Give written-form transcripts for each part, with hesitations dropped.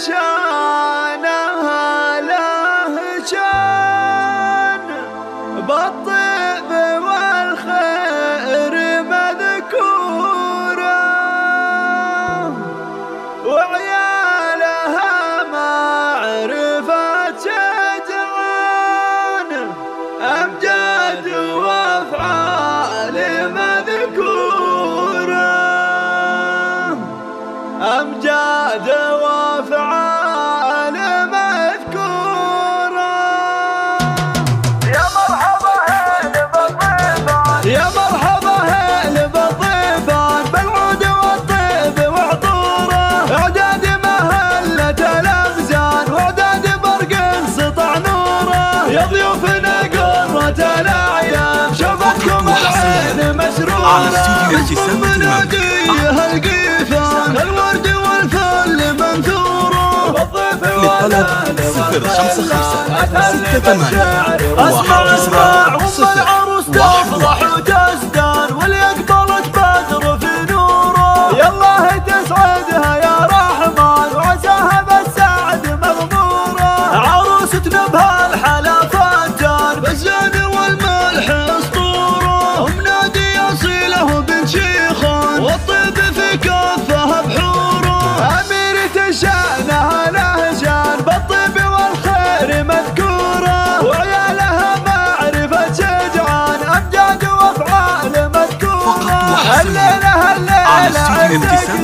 شانها له شان بالطيب والخير مذكورة، وعيالها معرفة شجعان أمجاد وأفعال مذكورة، أمجاد وأفعال مذكورة. يا مرحبا هلا بالضيفان، يا مرحبا هلا بالضيفان بالعود والطيب وعطوره، إعداد مهلة الأبزان وإعداد برق سطع نوره، يا ضيوفنا قرة الأعيان شوفتكم العين مسرورة، اسم مناديه القيفان الورد والفل منثوره، للطلب 055 اسمع العروس تفرح وتزدان واللي اقبلت بدر في نوره، يالله تسعدها يا رحمن وعساها بالسعد مغموره، عروستنا بهالحلا فتان بالزين والملح اسطوره، ومنادي اصيله بن شيخان والطيب في كفها بحوره، اميرة شانها له شان بالطيب والخير مذكوره، وعيالها معرفة شجعان امجاد وافعال مذكوره، الليله عزك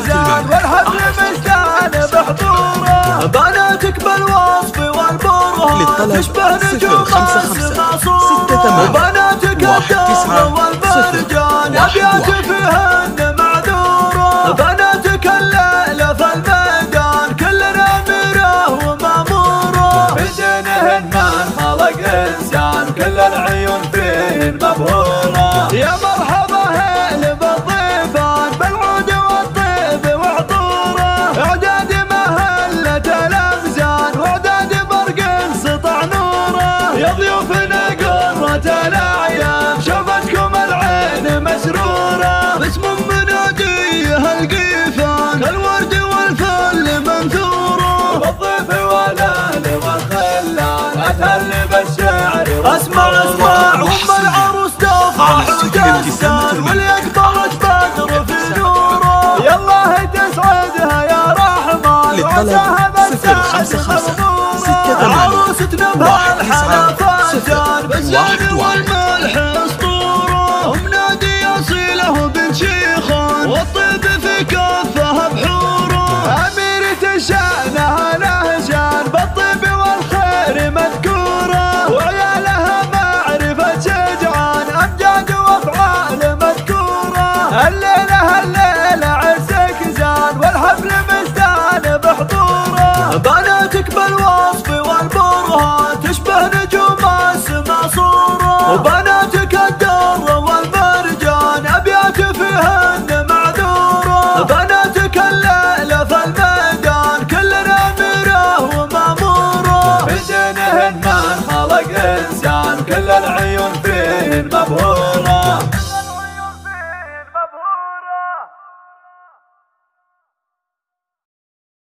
زان والحفل مشتان بحضوره، بناتك بالوصف والبرهان تشبه نجوم السماصوره، وبناتك الدار والبرجان ابيات فيهن معذوره، بناتك الليله في الميدان كلنا اميره وماموره، بدينهن من خلق انسان كل العيون فيهن مبهوره، يا مرحبا هلا بالضيفان بالعود والطيب وعطوره، اعداد مهلة الابزان واعداد برق سطع نوره، يا ضيوفنا قرة الاعيان شوفتكم العين مسروره، باسم مناديه القيفان الورد والفل منثوره، والضيف والاهل والخلان اتهل بالشعر، اسمع ام العروس تفرح وتزدان واللي اقبلت بدر في نوره، يالله تسعدها يا رحمن وعساها بالسعد مغموره، عروستنا بهالحلا فتان بالزين والملح اسطوره، ومنادي اصيله بن شيخان والطيب في كفها بحوره، اميرة شانها له شان بالطيب والخير مذكوره، وعيالها معرفة شجعان امجاد وافعال مذكوره، الليله عزك زان والحفل مشتان بحضوره، بناتك بالوصف والبرهان تشبه نجوم السماصوره، وبناتك الدر والمرجان ابيات فيهن معذوره، بناتك الليله في الميدان كلنا اميره وماموره، بدينهن